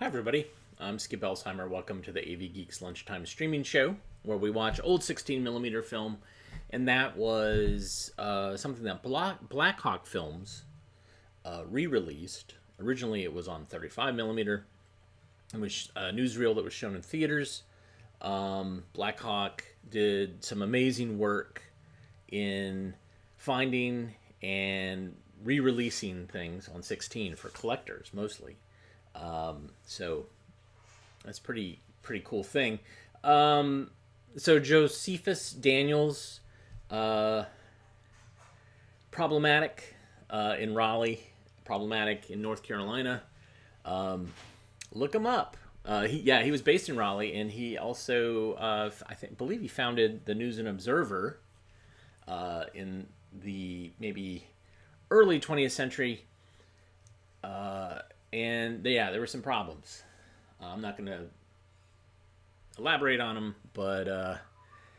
Hi, everybody. I'm Skip Elsheimer. Welcome to the AV Geeks Lunchtime streaming show, where we watch old 16mm film, and that was something that Blackhawk Films re-released. Originally, it was on 35mm. It was a newsreel that was shown in theaters. Blackhawk did some amazing work in finding and re-releasing things on 16 for collectors, mostly. So that's pretty cool thing. So Josephus Daniels, problematic in Raleigh, problematic in North Carolina. Look him up. He was based in Raleigh, and he also, believe he founded the News and Observer in the maybe early 20th century. And there were some problems. I'm not going to elaborate on them, but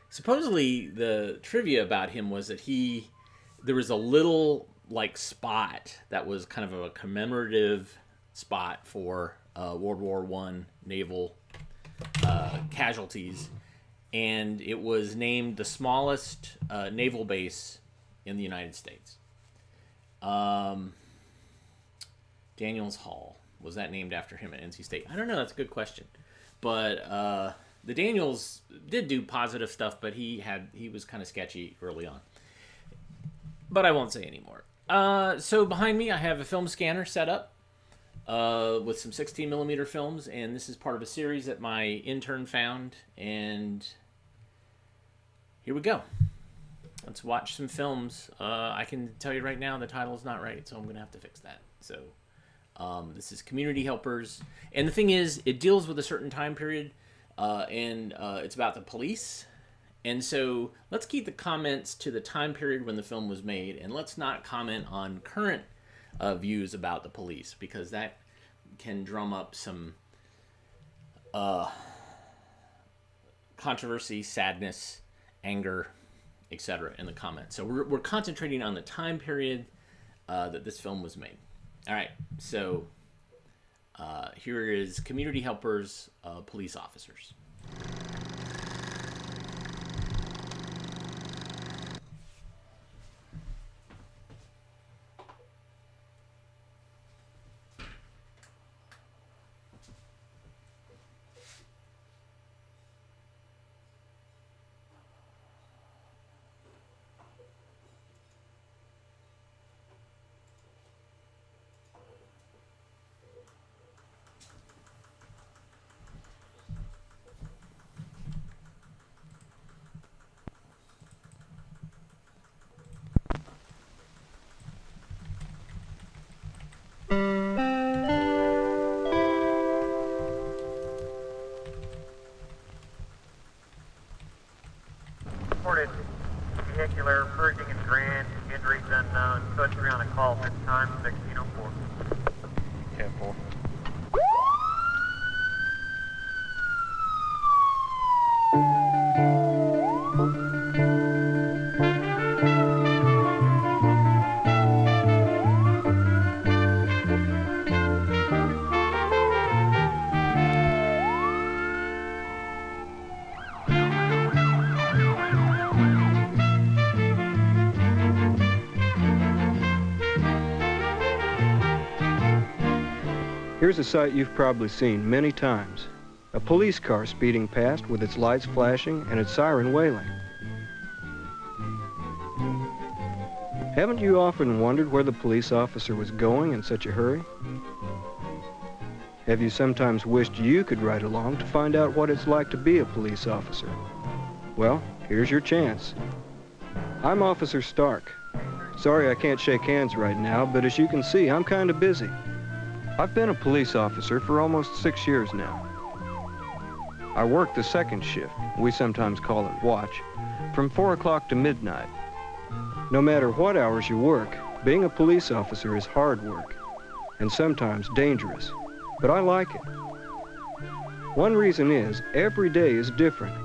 supposedly the trivia about him was that there was a little spot that was kind of a commemorative spot for World War I naval casualties, and it was named the smallest naval base in the United States. Daniels Hall, was that named after him at NC State? I don't know, that's a good question. But the Daniels did do positive stuff, but he was kind of sketchy early on. But I won't say anymore. So behind me I have a film scanner set up with some 16mm films, and this is part of a series that my intern found, and here we go. Let's watch some films. I can tell you right now the title's not right, so I'm going to have to fix that. So this is Community Helpers, and the thing is, it deals with a certain time period, and it's about the police. And so let's keep the comments to the time period when the film was made, and let's not comment on current views about the police, because that can drum up some controversy, sadness, anger, etc. in the comments. So we're concentrating on the time period that this film was made. All right, so here is Community Helpers, Police Officers. Reported vehicular merging in Grand, injuries unknown. Code 3 on a call, this time 1604. 10-4. Here's a sight you've probably seen many times. A police car speeding past with its lights flashing and its siren wailing. Haven't you often wondered where the police officer was going in such a hurry? Have you sometimes wished you could ride along to find out what it's like to be a police officer? Well, here's your chance. I'm Officer Stark. Sorry I can't shake hands right now, but as you can see, I'm kind of busy. I've been a police officer for almost 6 years now. I work the second shift, we sometimes call it watch, from 4 o'clock to midnight. No matter what hours you work, being a police officer is hard work, and sometimes dangerous, but I like it. One reason is, every day is different.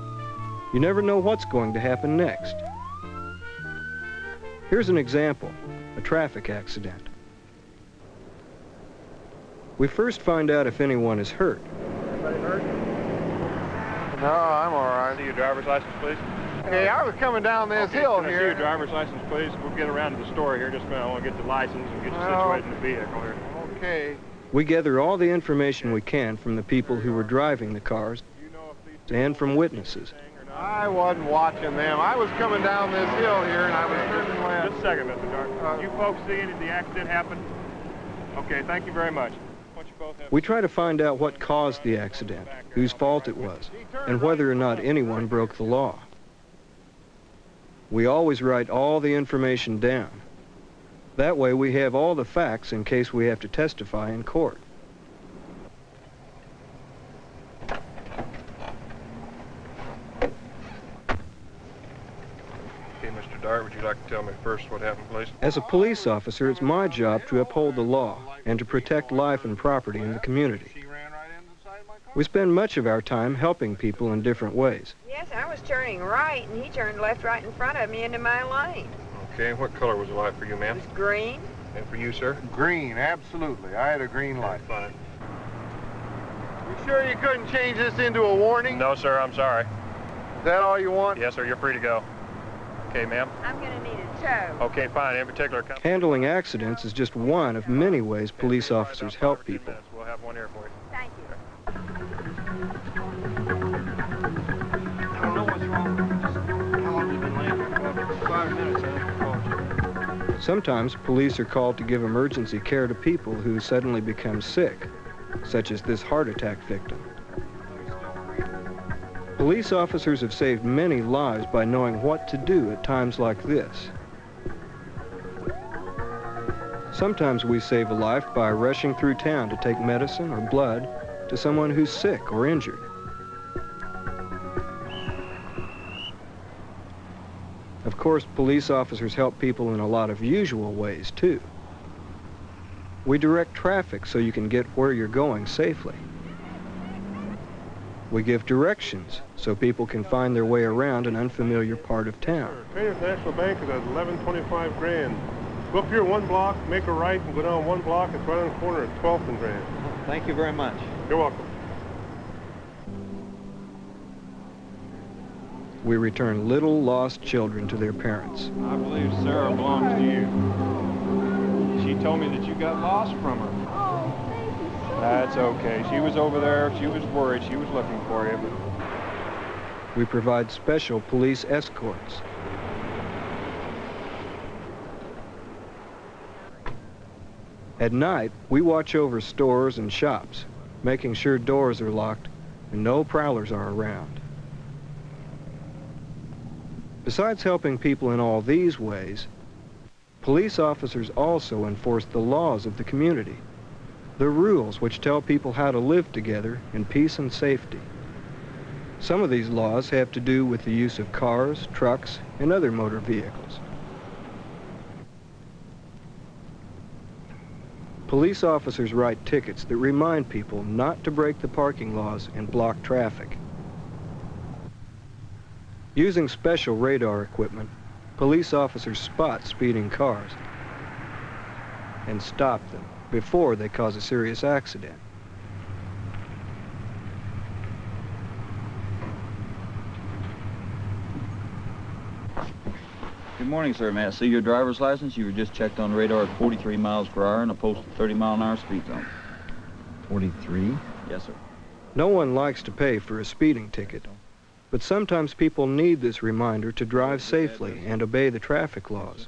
You never know what's going to happen next. Here's an example, a traffic accident. We first find out if anyone is hurt. Anybody hurt? No, I'm all right. See your driver's license, please. Hey, I was coming down this hill Can I see here. your driver's license, please? We'll get around to the store here. Just a minute. I want to get the license and get you situated in the vehicle here. Okay. We gather all the information we can from the people who were driving the cars and from witnesses. I wasn't watching them. I was coming down this hill here and I was turning left. Just a second, Mr. Dark. You folks see any of the accident happen? Okay, thank you very much. We try to find out what caused the accident, whose fault it was, and whether or not anyone broke the law. We always write all the information down. That way we have all the facts in case we have to testify in court. Okay, Mr. Dart, would you like to tell me first what happened, please? As a police officer, it's my job to uphold the law and to protect life and property in the community. We spend much of our time helping people in different ways. Yes, I was turning right, and he turned left right in front of me into my lane. Okay, what color was the light for you, It ma'am? was green. And for you, sir? Green, absolutely. I had a green light. Fine. You sure you couldn't change this into a warning? No, sir, I'm sorry. Is that all you want? Yes, sir, you're free to go. Okay, ma'am? I'm going to need a tow. Okay, fine. In particular, come... Handling accidents is just one of many ways police officers help people. We'll have one here for you. Thank you. I don't know what's wrong with you. Just how long have you been laying? 5 minutes after I called you. Sometimes police are called to give emergency care to people who suddenly become sick, such as this heart attack victim. Police officers have saved many lives by knowing what to do at times like this. Sometimes we save a life by rushing through town to take medicine or blood to someone who's sick or injured. Of course, police officers help people in a lot of usual ways, too. We direct traffic so you can get where you're going safely. We give directions so people can find their way around an unfamiliar part of town. Traders National Bank is at 1125 Grand. Go up here 1 block, make a right, and go down 1 block. It's right on the corner at 12th and Grand. Thank you very much. You're welcome. We return little lost children to their parents. I believe Sarah belongs to you. She told me that you got lost from her. That's okay. She was over there. She was worried. She was looking for you. But We provide special police escorts. At night, we watch over stores and shops, making sure doors are locked and no prowlers are around. Besides helping people in all these ways, police officers also enforce the laws of the community, the rules which tell people how to live together in peace and safety. Some of these laws have to do with the use of cars, trucks, and other motor vehicles. Police officers write tickets that remind people not to break the parking laws and block traffic. Using special radar equipment, police officers spot speeding cars and stop them before they cause a serious accident. Good morning, sir. May I see your driver's license? You were just checked on radar at 43 miles per hour in a posted 30-mile-an-hour speed zone. 43? Yes, sir. No one likes to pay for a speeding ticket, but sometimes people need this reminder to drive safely and obey the traffic laws.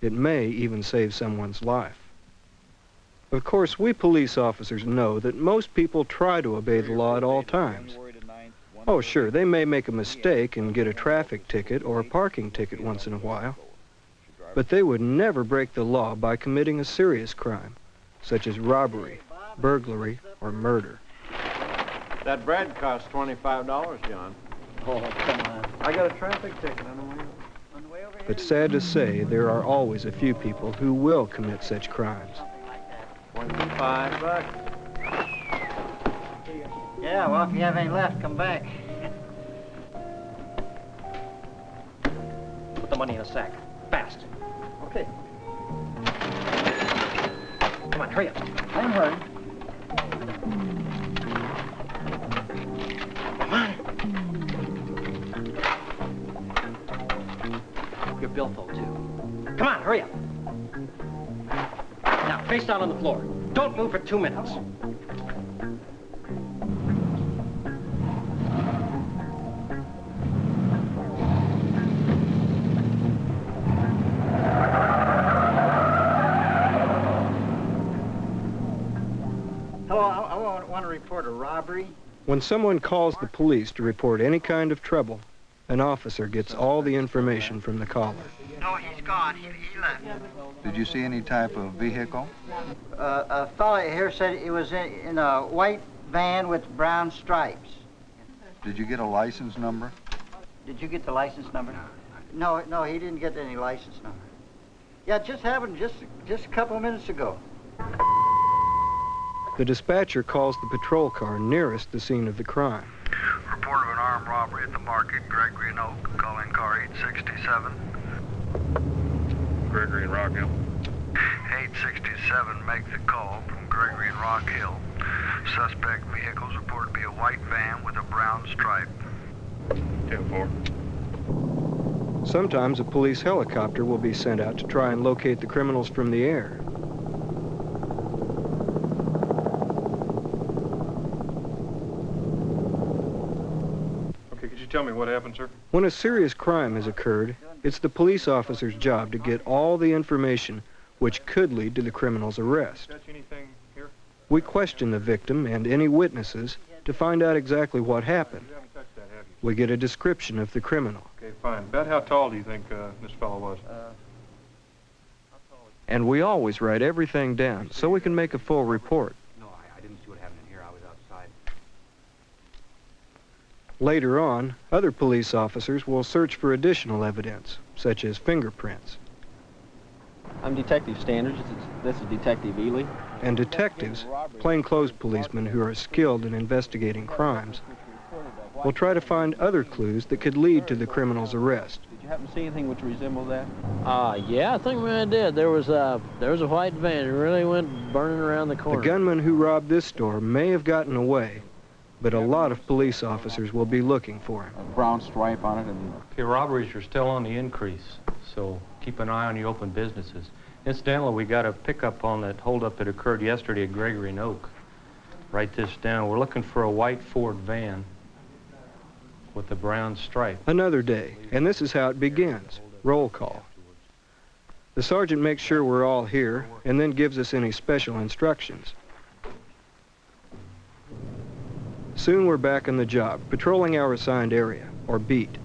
It may even save someone's life. Of course, we police officers know that most people try to obey the law at all times. Oh, sure, they may make a mistake and get a traffic ticket or a parking ticket once in a while, but they would never break the law by committing a serious crime, such as robbery, burglary, or murder. that bread costs $25, John. Oh, come on. I got a traffic ticket on the way. But sad to say, there are always a few people who will commit such crimes. $25. Yeah, well, if you have any left, come back. Put the money in a sack. Fast. Okay. Come on, hurry up. I'm hurrying. Your billfold, too. Come on, hurry up. Now, face down on the floor. Don't move for 2 minutes. Hello, I want to report a robbery. When someone calls the police to report any kind of trouble, an officer gets all the information from the caller. No, he's gone. He left. Did you see any type of vehicle? A fella here said it was in a white van with brown stripes. Did you get a license number? Did you get the license number? No, he didn't get any license number. Yeah, it just happened just a couple of minutes ago. The dispatcher calls the patrol car nearest the scene of the crime. Report of an armed robbery at the market, Gregory and Oak, calling car 867. Gregory and Rock Hill. 867, make the call from Gregory and Rock Hill. Suspect vehicles reported to be a white van with a brown stripe. 10-4. Sometimes a police helicopter will be sent out to try and locate the criminals from the air. Okay, could you tell me what happened, sir? When a serious crime has occurred, it's the police officer's job to get all the information which could lead to the criminal's arrest. Catch anything here? We question the victim and any witnesses to find out exactly what happened. You haven't touched that, have you? We get a description of the criminal. Okay, fine. About how tall do you think this fellow was? And we always write everything down so we can make a full report. No, I didn't see what happened in here. I was outside. Later on, other police officers will search for additional evidence, such as fingerprints. I'm Detective Standards. This is Detective Ely. And detectives, plainclothes policemen who are skilled in investigating crimes, will try to find other clues that could lead to the criminal's arrest. Did you happen to see anything which resembled that? Yeah, I think I did. There was a white van. It really went burning around the corner. The gunman who robbed this store may have gotten away, but a lot of police officers will be looking for him. A brown stripe on it. Okay, robberies are still on the increase, so keep an eye on your open businesses. Incidentally, we got a pickup on that holdup that occurred yesterday at Gregory and Oak. Write this down. We're looking for a white Ford van with a brown stripe. Another day, and this is how it begins. Roll call. The sergeant makes sure we're all here and then gives us any special instructions. Soon we're back on the job, patrolling our assigned area, or beat.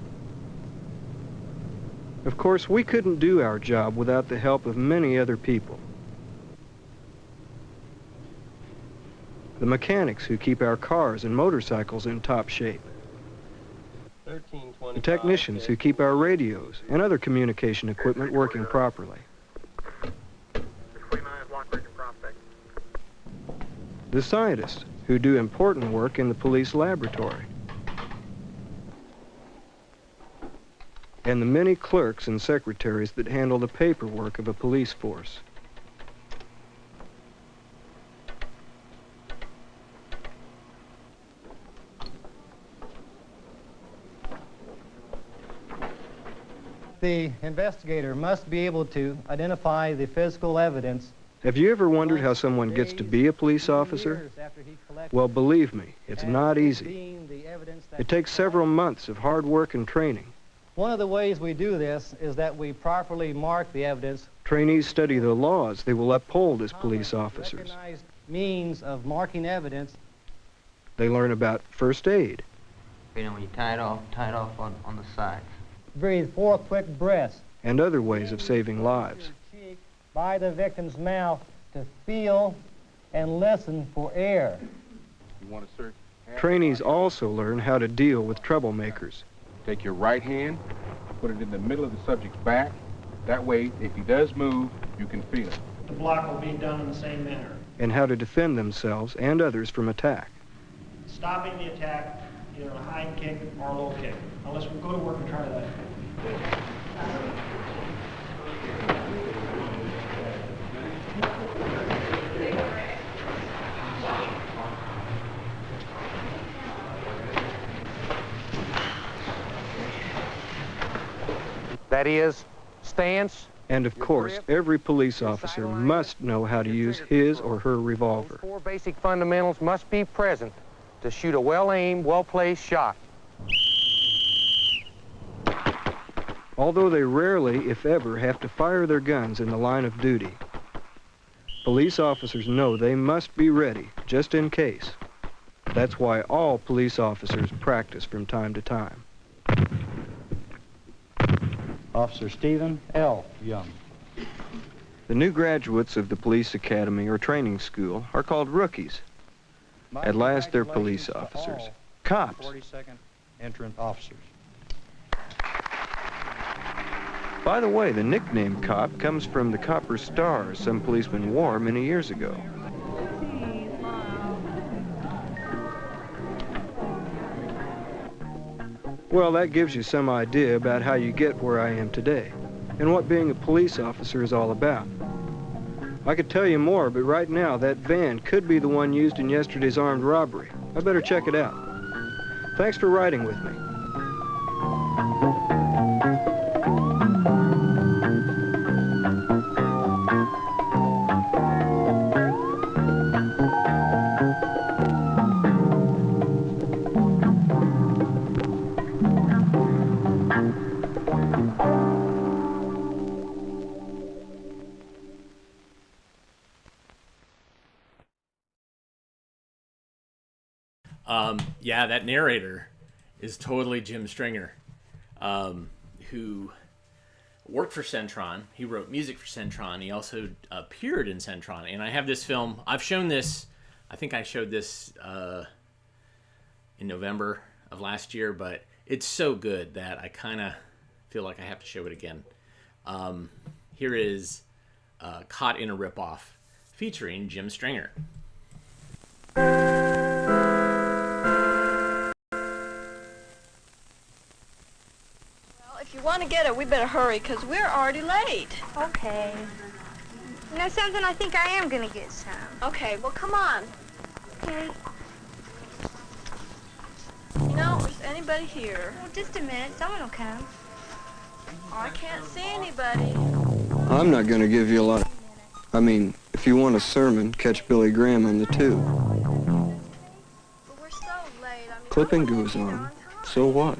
Of course, we couldn't do our job without the help of many other people. The mechanics who keep our cars and motorcycles in top shape. The technicians who keep our radios and other communication equipment working properly. The scientists who do important work in the police laboratory. And the many clerks and secretaries that handle the paperwork of a police force. The investigator must be able to identify the physical evidence. Have you ever wondered how someone gets to be a police officer? Well, believe me, it's not easy. It takes several months of hard work and training. One of the ways we do this is that we properly mark the evidence. Trainees study the laws they will uphold as police officers. Recognized means of marking evidence. They learn about first aid. You know, when you tie it off on the sides. Breathe 4 quick breaths. And other ways of saving lives. By the victim's mouth to feel and listen for air. You want to search? Trainees also learn how to deal with troublemakers. Take your right hand, put it in the middle of the subject's back. That way, if he does move, you can feel it. The block will be done in the same manner. And how to defend themselves and others from attack. Stopping the attack, either a high kick or a low kick. Now let's go to work and try that. That is, stance. And of course, every police officer must know how to use his or her revolver. 4 basic fundamentals must be present to shoot a well-aimed, well-placed shot. Although they rarely, if ever, have to fire their guns in the line of duty, police officers know they must be ready, just in case. That's why all police officers practice from time to time. Officer Stephen L. Young. The new graduates of the police academy or training school are called rookies. At last, they're police officers. Cops. 42nd entrant officers. By the way, the nickname cop comes from the copper stars some policemen wore many years ago. Well, that gives you some idea about how you get where I am today, and what being a police officer is all about. I could tell you more, but right now, that van could be the one used in yesterday's armed robbery. I better check it out. Thanks for riding with me. Yeah, that narrator is totally Jim Stringer, who worked for Centron. He wrote music for Centron. He also appeared in Centron. And I have this film. I've shown this. I think I showed this in November of last year, but it's so good that I kind of feel like I have to show it again. Here is Caught in a Ripoff featuring Jim Stringer. If you want to get it, we better hurry, because we're already late. Okay. You know something? I think I am going to get some. Okay, well, come on. Okay. You know, is anybody here? Well, just a minute. Someone will come. Oh, I can't see anybody. I'm not going to give you a lot. I mean, if you want a sermon, catch Billy Graham on the tube. But we're so late. I mean, Clipping goes on. So what?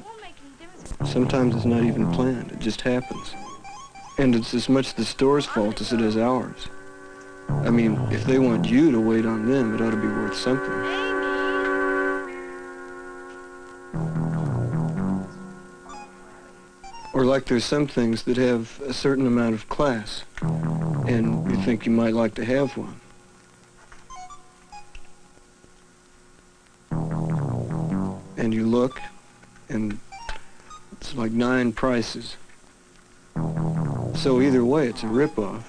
Sometimes it's not even planned. It just happens. And it's as much the store's fault as it is ours. I mean, if they want you to wait on them, it ought to be worth something. Or like there's some things that have a certain amount of class, and you think you might like to have one. And you look, and it's like 9 prices. So either way, it's a ripoff.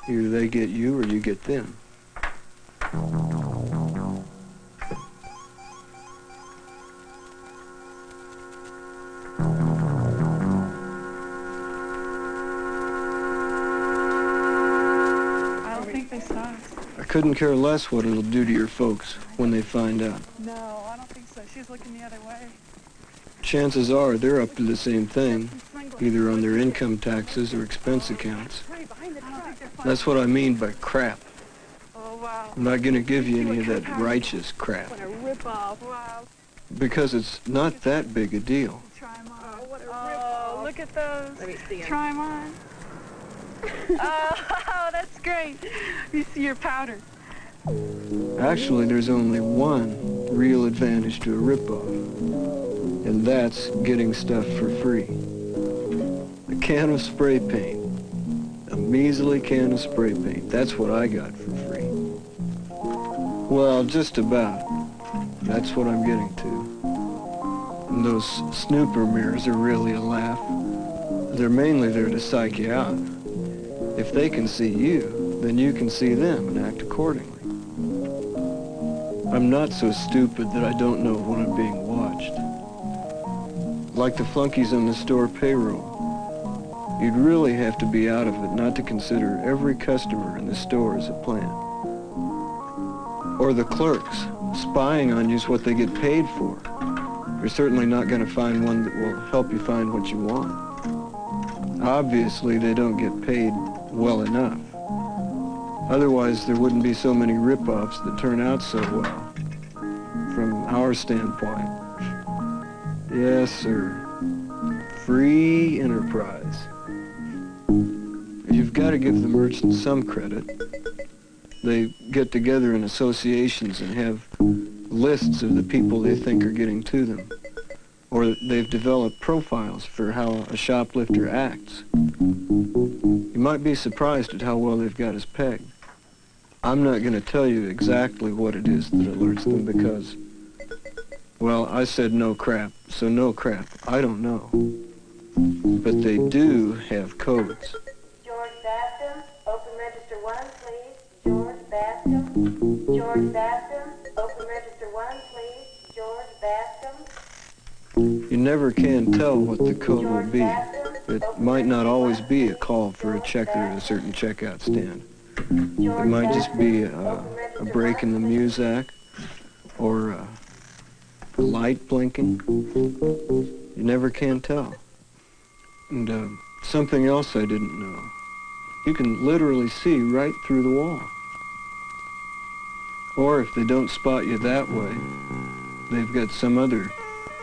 Either they get you or you get them. I don't think they saw us. I couldn't care less what it'll do to your folks when they find out. No, I don't think so. She's looking the other way. Chances are they're up to the same thing, either on their income taxes or expense accounts. That's what I mean by crap. Oh, wow. I'm not going to give you any of that righteous crap, What a rip-off. Wow. because it's not that big a deal. Try them on. Oh, what a rip-off. Look at those. Let me see them. Try them on. Oh, that's great. You see your powder. Actually, there's only one real advantage to a ripoff, and that's getting stuff for free. A can of spray paint. A measly can of spray paint. That's what I got for free. Well, just about. That's what I'm getting to. And those snooper mirrors are really a laugh. They're mainly there to psych you out. If they can see you, then you can see them and act accordingly. I'm not so stupid that I don't know when I'm being watched. Like the flunkies on the store payroll. You'd really have to be out of it not to consider every customer in the store as a plant. Or the clerks. Spying on you is what they get paid for. You're certainly not going to find one that will help you find what you want. Obviously, they don't get paid well enough. Otherwise, there wouldn't be so many rip-offs that turn out so well, from our standpoint. Yes, sir. Free enterprise. You've got to give the merchants some credit. They get together in associations and have lists of the people they think are getting to them. Or they've developed profiles for how a shoplifter acts. You might be surprised at how well they've got us pegged. I'm not going to tell you exactly what it is that alerts them because, well, I said no crap, so no crap. I don't know. But they do have codes. George Bascom, open register 1, please. George Bascom. George Bascom, open register 1, please. George Bascom. You never can tell what the code will be. It might not always be a call for a checker at a certain checkout stand. It might just be a break in the Muzak or a light blinking. You never can tell. And something else I didn't know. You can literally see right through the wall. Or if they don't spot you that way, they've got some other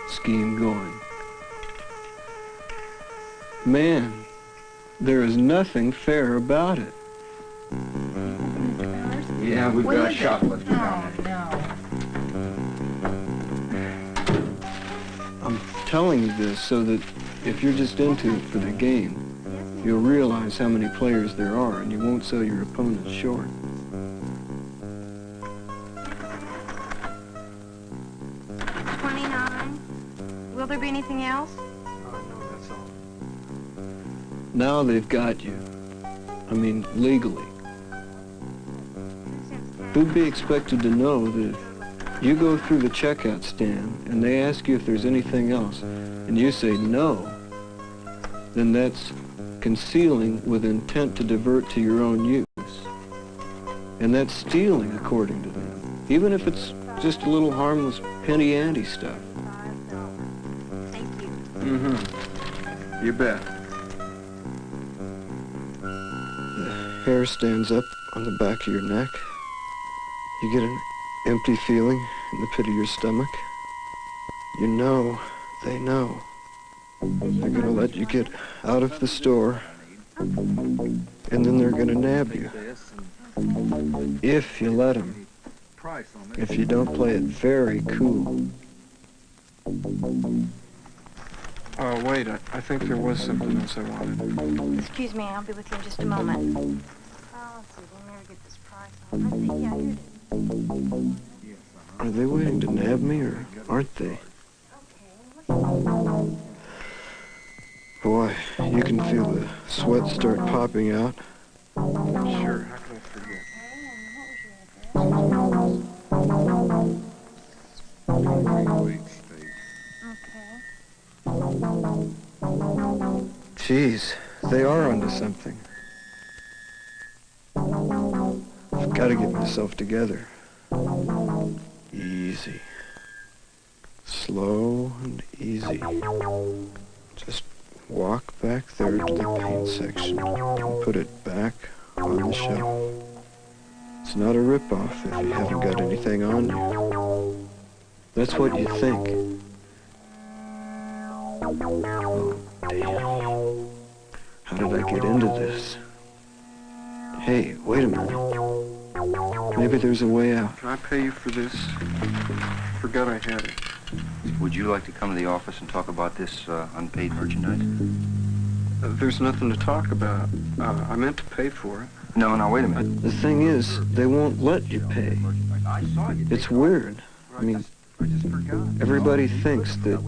scheme going. Man, there is nothing fair about it. Yeah, we've got a shoplifter down there. I'm telling you this so that if you're just into it for the game, you'll realize how many players there are and you won't sell your opponents short. Will there be anything else? No, that's all. Now they've got you. I mean, legally. Who'd be expected to know that if you go through the checkout stand and they ask you if there's anything else, and you say no, then that's concealing with intent to divert to your own use. And that's stealing, according to them, even if it's just a little harmless penny-ante stuff. Mm-hmm. You bet. The hair stands up on the back of your neck. You get an empty feeling in the pit of your stomach. You know, they know. They're gonna let you get out of the store, and then they're gonna nab you. If you let them. If you don't play it very cool. Oh, wait, I think there was something else I wanted. Excuse me, I'll be with you in just a moment. Oh, let's see, we'll never get this price on. I think, yeah, here it is. Are they waiting to nab me, or aren't they? Boy, you can feel the sweat start popping out. Sure, how can I forget? Geez, they are onto something. I've got to get myself together. Easy. Slow and easy. Just walk back there to the paint section and put it back on the shelf. It's not a rip-off if you haven't got anything on you. That's what you think. Oh, damn. How did I get into this? Hey, wait a minute. Maybe there's a way out. Can I pay you for this? Forgot I had it. Would you like to come to the office and talk about this unpaid merchandise? There's nothing to talk about. I meant to pay for it. No, wait a minute. The thing is, they won't let you pay. It's weird. I mean, everybody thinks that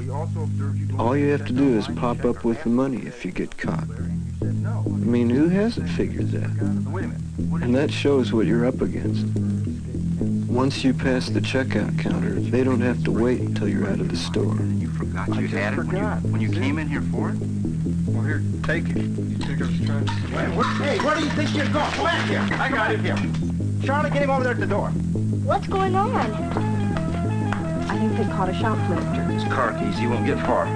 all you have to do is pop up with the money if you get caught. I mean, who hasn't figured that? And that shows what you're up against. Once you pass the checkout counter, they don't have to wait until you're out of the store. You forgot you had it when you came in here for it? Well, here, take it. You think I was trying to... Hey, where do you think you're going? Come back here. I got it here. Charlie, get him over there at the door. What's going on? I think they caught a shoplifter. It's car keys. He won't get far.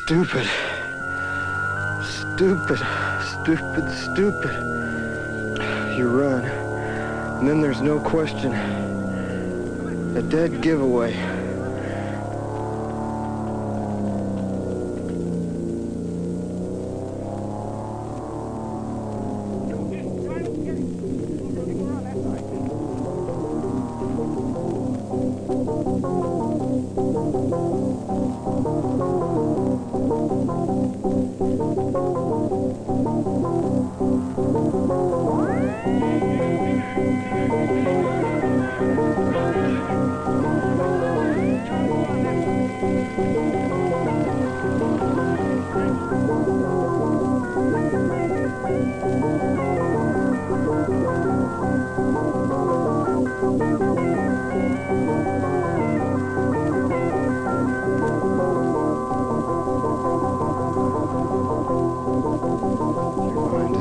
stupid. Stupid, stupid, stupid. You run, and then there's no question. A dead giveaway.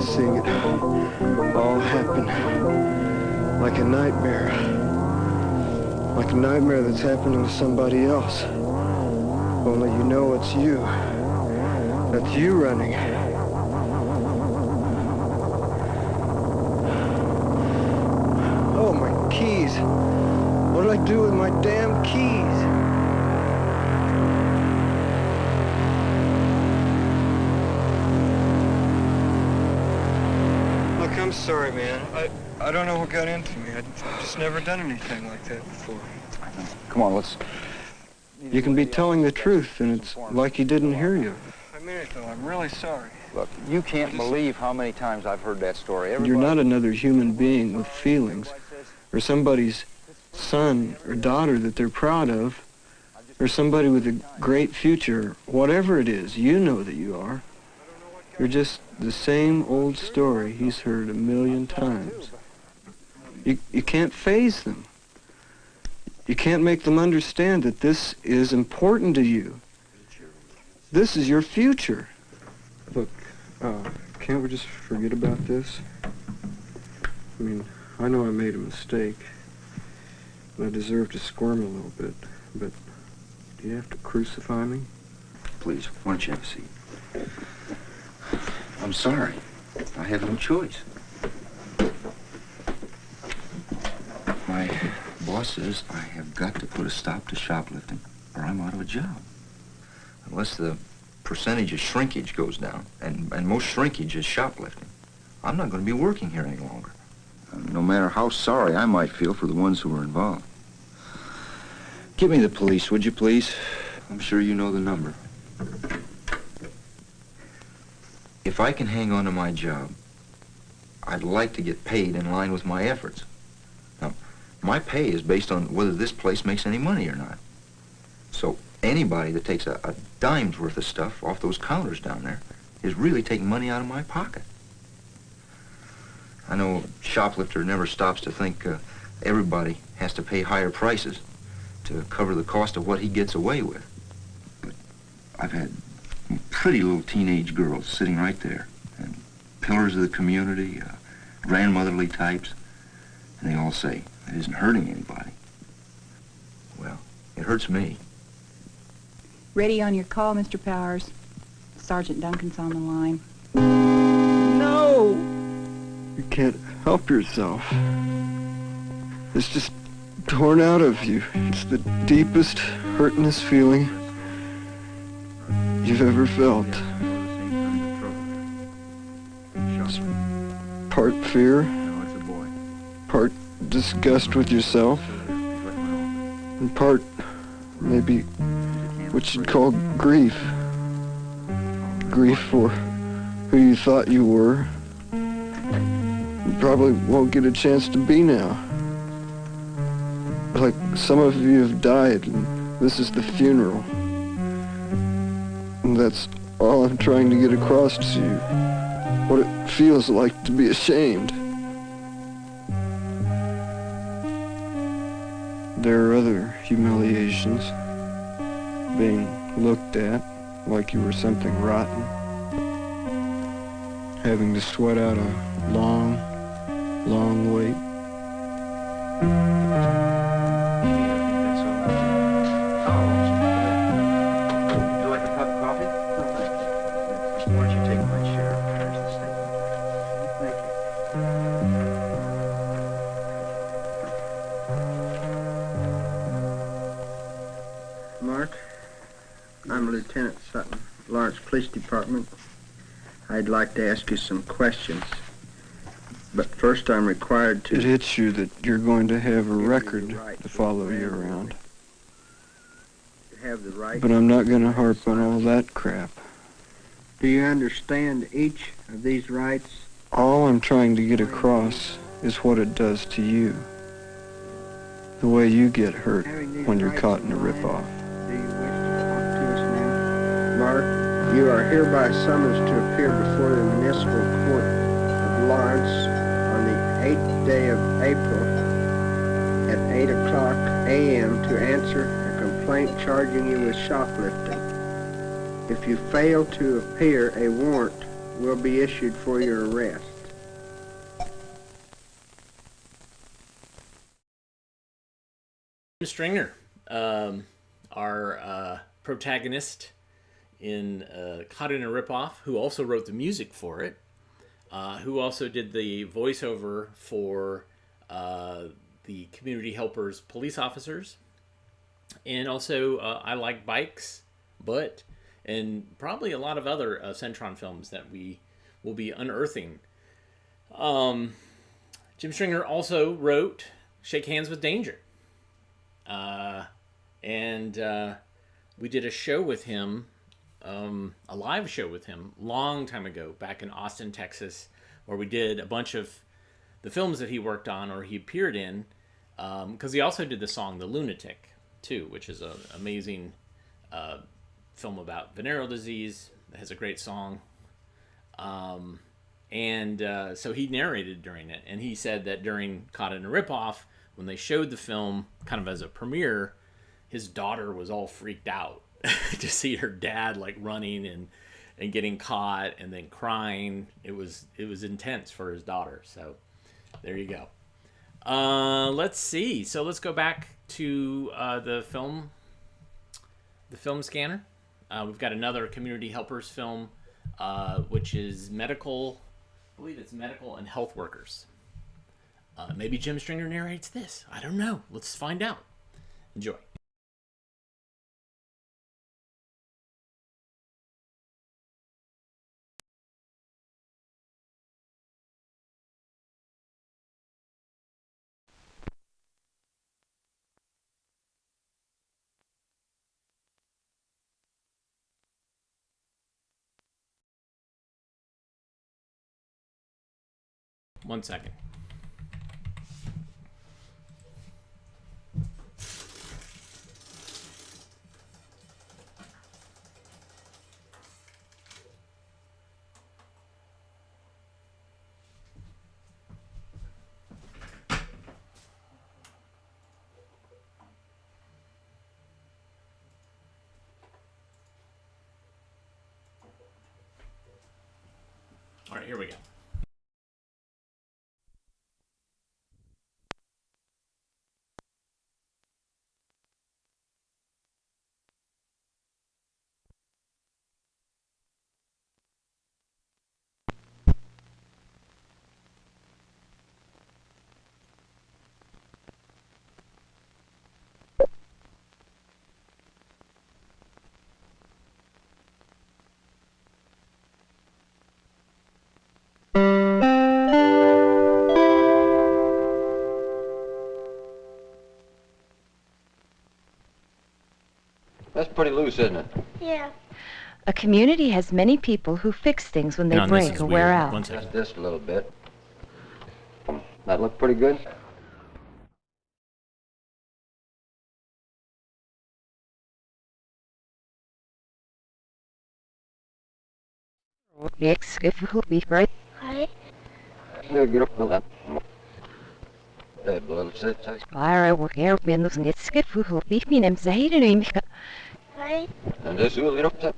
Seeing it all happen like a nightmare. Like a nightmare that's happening to somebody else. Only you know it's you. That's you running. Oh, my keys. What did I do with my damn keys? I'm sorry, man. I don't know what got into me. I've just never done anything like that before. Come on, let's... You can be telling the truth, and it's like he didn't hear you. I mean it, though. I'm really sorry. Look, you can't believe how many times I've heard that story. You're not another human being with feelings, or somebody's son or daughter that they're proud of, or somebody with a great future. Whatever it is, you know that you are. You're just the same old story he's heard 1,000,000 times. You can't faze them. You can't make them understand that this is important to you. This is your future. Look, can't we just forget about this? I mean, I know I made a mistake. And I deserve to squirm a little bit, but do you have to crucify me? Please, why don't you have a seat? I'm sorry. I have no choice. My boss says I have got to put a stop to shoplifting or I'm out of a job. Unless the percentage of shrinkage goes down, and most shrinkage is shoplifting, I'm not going to be working here any longer. No matter how sorry I might feel for the ones who are involved. Give me the police, would you please? I'm sure you know the number. If I can hang on to my job, I'd like to get paid in line with my efforts. Now, my pay is based on whether this place makes any money or not. So anybody that takes a dime's worth of stuff off those counters down there is really taking money out of my pocket. I know a shoplifter never stops to think everybody has to pay higher prices to cover the cost of what he gets away with. But I've had pretty little teenage girls sitting right there, and pillars of the community, grandmotherly types, and they all say it isn't hurting anybody. Well, it hurts me. Ready on your call, Mr. Powers. Sergeant Duncan's on the line. No! You can't help yourself. It's just torn out of you. It's the deepest, hurtinest feeling you've ever felt. It's part fear, part disgust with yourself, and part maybe what you'd call grief. Grief for who you thought you were. You probably won't get a chance to be now. Like some of you have died, and this is the funeral. And that's all I'm trying to get across to you. What it feels like to be ashamed. There are other humiliations. Being looked at like you were something rotten. Having to sweat out a long, long wait. Lieutenant Sutton, Lawrence Police Department. I'd like to ask you some questions. But first I'm required to... It hits you that you're going to have a record right to follow you around. You have the right... But I'm not going to harp on all that crap. Do you understand each of these rights? All I'm trying to get across is what it does to you. The way you get hurt when you're caught in a ripoff. Do you wish to talk to us now? Mark, you are hereby summoned to appear before the Municipal Court of Lawrence on the 8th day of April at 8 o'clock a.m. to answer a complaint charging you with shoplifting. If you fail to appear, a warrant will be issued for your arrest. Stringer, our protagonist in Caught in a Ripoff, who also wrote the music for it, who also did the voiceover for the Community Helpers police officers, and also I Like Bikes, and probably a lot of other Centron films that we will be unearthing. Jim Stringer also wrote Shake Hands with Danger. We did a show with him, a live show with him, long time ago, back in Austin, Texas, where we did a bunch of the films that he worked on or he appeared in, because he also did the song "The Lunatic" too, which is an amazing film about venereal disease. It has a great song, so he narrated during it, and he said that during Caught in a Ripoff, when they showed the film kind of as a premiere, his daughter was all freaked out to see her dad like running and getting caught and then crying. It was intense for his daughter. So there you go. Let's see. So let's go back to the film scanner. We've got another Community Helpers film, which is medical. I believe it's medical and health workers. Maybe Jim Stringer narrates this. I don't know. Let's find out. Enjoy. One second. All right, here we go. That's pretty loose, isn't it? Yeah. A community has many people who fix things when they break or wear out. Just this a little bit. That look pretty good? Hi. Bara work here windows and it's good for beef me them say to him. Hi. And this will get up.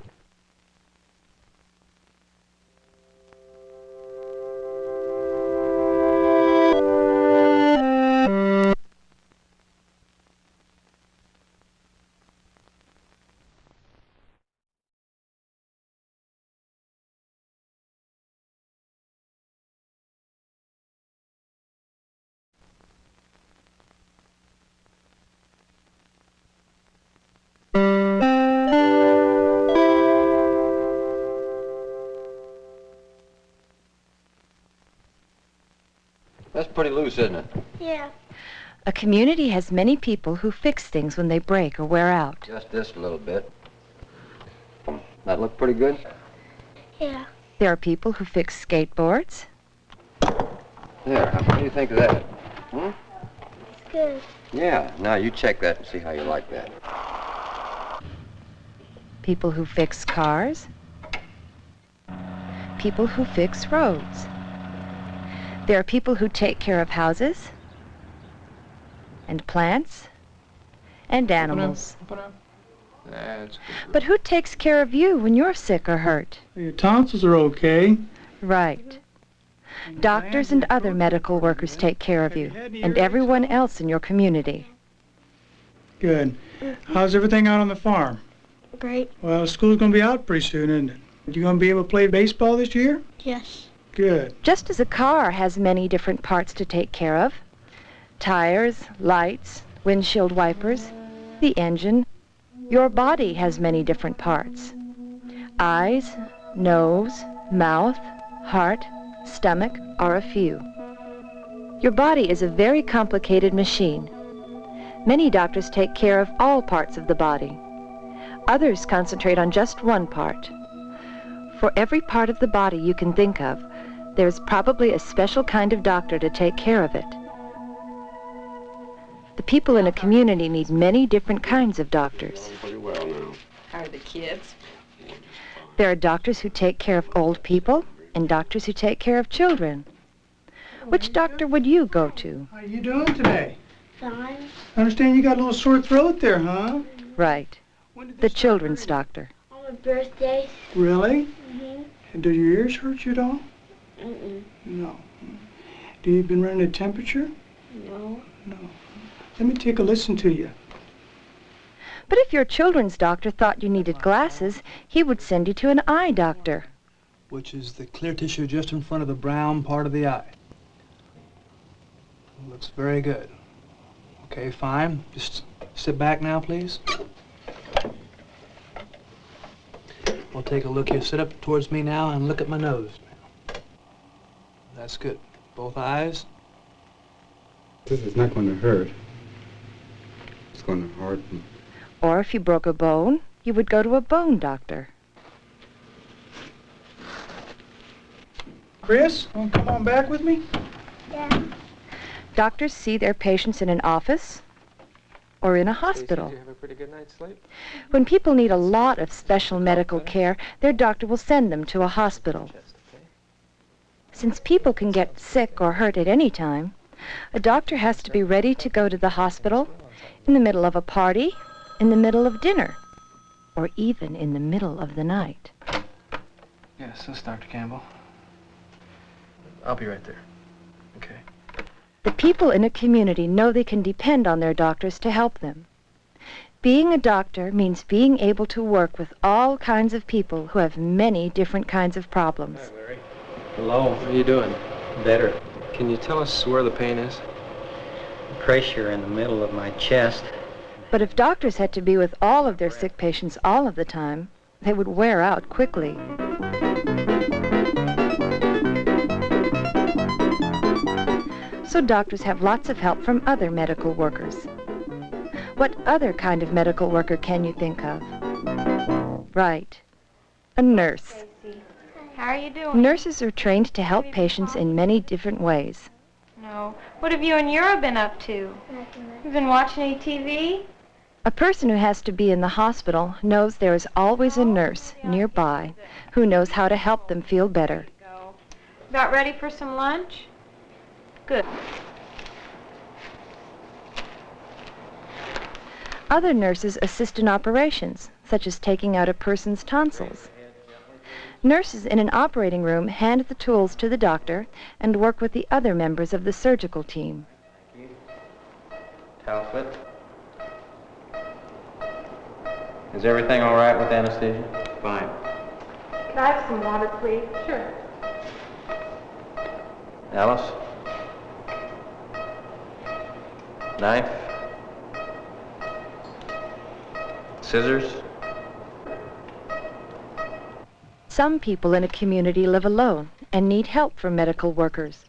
pretty loose, isn't it? Yeah. A community has many people who fix things when they break or wear out. Just this a little bit. That look pretty good? Yeah. There are people who fix skateboards. There, what do you think of that? Hmm? It's good. Yeah, now you check that and see how you like that. People who fix cars. People who fix roads. There are people who take care of houses and plants and animals. That's But who takes care of you when you're sick or hurt? Your tonsils are okay. Right. Doctors and other medical workers take care of you and everyone else in your community. Good. How's everything out on the farm? Great. Well, school's going to be out pretty soon, isn't it? You going to be able to play baseball this year? Yes. Good. Just as a car has many different parts to take care of, tires, lights, windshield wipers, the engine, your body has many different parts. Eyes, nose, mouth, heart, stomach are a few. Your body is a very complicated machine. Many doctors take care of all parts of the body. Others concentrate on just one part. For every part of the body you can think of, there's probably a special kind of doctor to take care of it. The people in a community need many different kinds of doctors. pretty well now. How are the kids? There are doctors who take care of old people and doctors who take care of children. Which doctor would you go to? How you doing today? Fine. I understand you got a little sore throat there, huh? Right. The children's doctor. On my birthday. Really? Mm-hmm. And do your ears hurt you at all? Mm-mm. No. Do you been running a temperature? No. No. Let me take a listen to you. But if your children's doctor thought you needed glasses, he would send you to an eye doctor. Which is the clear tissue just in front of the brown part of the eye. Looks very good. Okay, fine. Just sit back now, please. We'll take a look here. Sit up towards me now and look at my nose now. That's good. Both eyes. This is not going to hurt. It's going to harden. Or if you broke a bone, you would go to a bone doctor. Chris, want to come on back with me? Yeah. Doctors see their patients in an office or in a hospital. Did you have a pretty good night's sleep? When people need a lot of special medical care, their doctor will send them to a hospital. Since people can get sick or hurt at any time, a doctor has to be ready to go to the hospital in the middle of a party, in the middle of dinner, or even in the middle of the night. Yes, this is Dr. Campbell. I'll be right there. Okay. The people in a community know they can depend on their doctors to help them. Being a doctor means being able to work with all kinds of people who have many different kinds of problems. Hi, Larry. Hello. How are you doing? Better. Can you tell us where the pain is? Pressure in the middle of my chest. But if doctors had to be with all of their sick patients all of the time, they would wear out quickly. So doctors have lots of help from other medical workers. What other kind of medical worker can you think of? Right, a nurse. How are you doing? Nurses are trained to help patients in many different ways. No. What have you and Euro been up to? You been watching any TV? A person who has to be in the hospital knows there is always a nurse nearby who knows how to help them feel better. About ready for some lunch? Good. Other nurses assist in operations, such as taking out a person's tonsils. Nurses in an operating room hand the tools to the doctor and work with the other members of the surgical team. Towel flip. Is everything all right with anesthesia? Fine. Can I have some water, please? Sure. Alice? Knife? Scissors? Some people in a community live alone and need help from medical workers.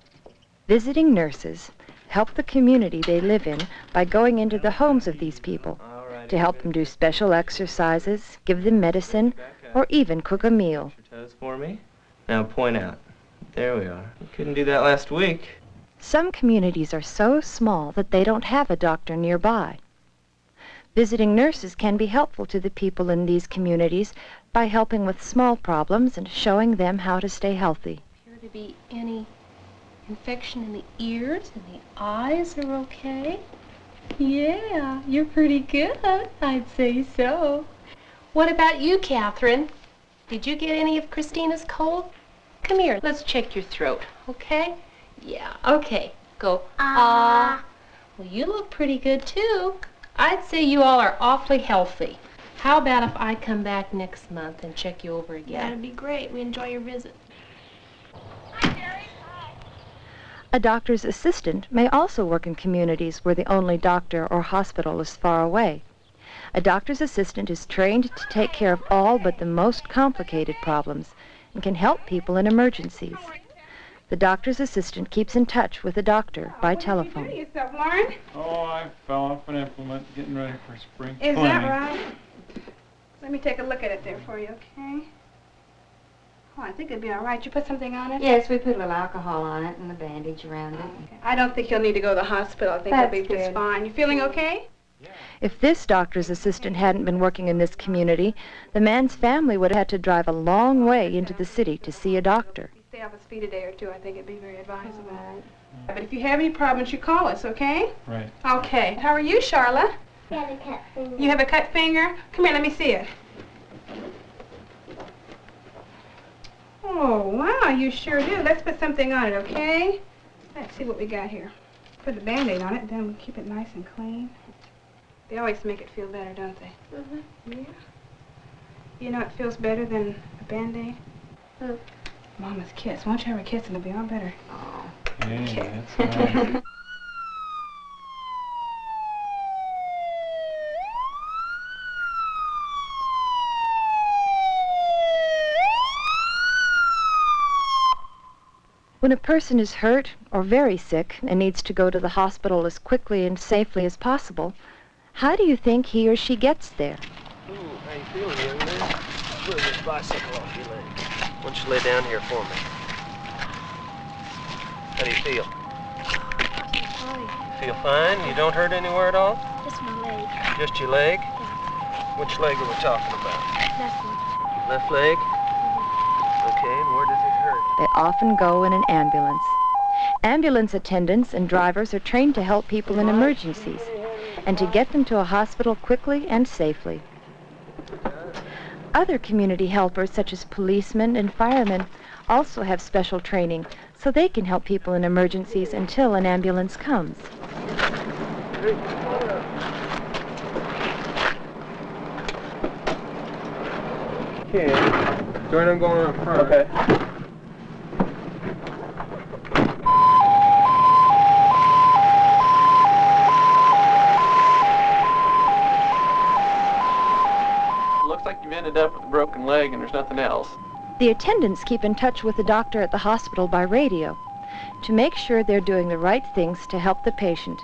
Visiting nurses help the community they live in by going into the homes of these people to help them do special exercises, give them medicine, or even cook a meal. Toes for me. Now point out. There we are. You couldn't do that last week. Some communities are so small that they don't have a doctor nearby. Visiting nurses can be helpful to the people in these communities by helping with small problems and showing them how to stay healthy. Appear to be any infection in the ears and the eyes are okay? Yeah, you're pretty good. I'd say so. What about you, Catherine? Did you get any of Christina's cold? Come here, let's check your throat, okay? Yeah, okay. Go, ah. Well, you look pretty good, too. I'd say you all are awfully healthy. How about if I come back next month and check you over again? That'd be great. We enjoy your visit. A doctor's assistant may also work in communities where the only doctor or hospital is far away. A doctor's assistant is trained to take care of all but the most complicated problems and can help people in emergencies. The doctor's assistant keeps in touch with the doctor by telephone. What are you doing yourself, Lauren? Oh, I fell off an implement getting ready for spring Is cleaning. that right? Let me take a look at it there for you, okay? Oh, I think it'd be all right. You put something on it? Yes, we put a little alcohol on it and a bandage around it. Okay. I don't think you'll need to go to the hospital. I think That's it'll be just good. fine. You feeling okay? If this doctor's assistant hadn't been working in this community, the man's family would have had to drive a long way into the city to see a doctor. Stay off his feet a day or two. I think it'd be very advisable. But if you have any problems, you call us, okay? Right. Okay. How are you, Charlotte? I have a cut finger. You have a cut finger? Come here, let me see it. Oh, wow, you sure do. Let's put something on it, okay? Let's see what we got here. Put a Band-Aid on it, then we keep it nice and clean. They always make it feel better, don't they? Mm-hmm. Yeah. You know it feels better than a Band-Aid? Mama's kiss. Why don't you have her kiss and it'll be all better? Oh. Yeah, that's right. When a person is hurt or very sick and needs to go to the hospital as quickly and safely as possible, how do you think he or she gets there? Ooh, how you feeling, young man? Move this bicycle off your leg. Why don't you lay down here for me? How do you feel? You feel fine? You don't hurt anywhere at all? Just my leg. Just your leg? Yeah. Which leg are we talking about? Left one. Left leg? Okay, and where does it hurt? They often go in an ambulance. Ambulance attendants and drivers are trained to help people in emergencies and to get them to a hospital quickly and safely. Other community helpers, such as policemen and firemen, also have special training so they can help people in emergencies until an ambulance comes. Okay. Join, I'm going up front. Okay. Looks like you've ended up with a broken leg and there's nothing else. The attendants keep in touch with the doctor at the hospital by radio to make sure they're doing the right things to help the patient.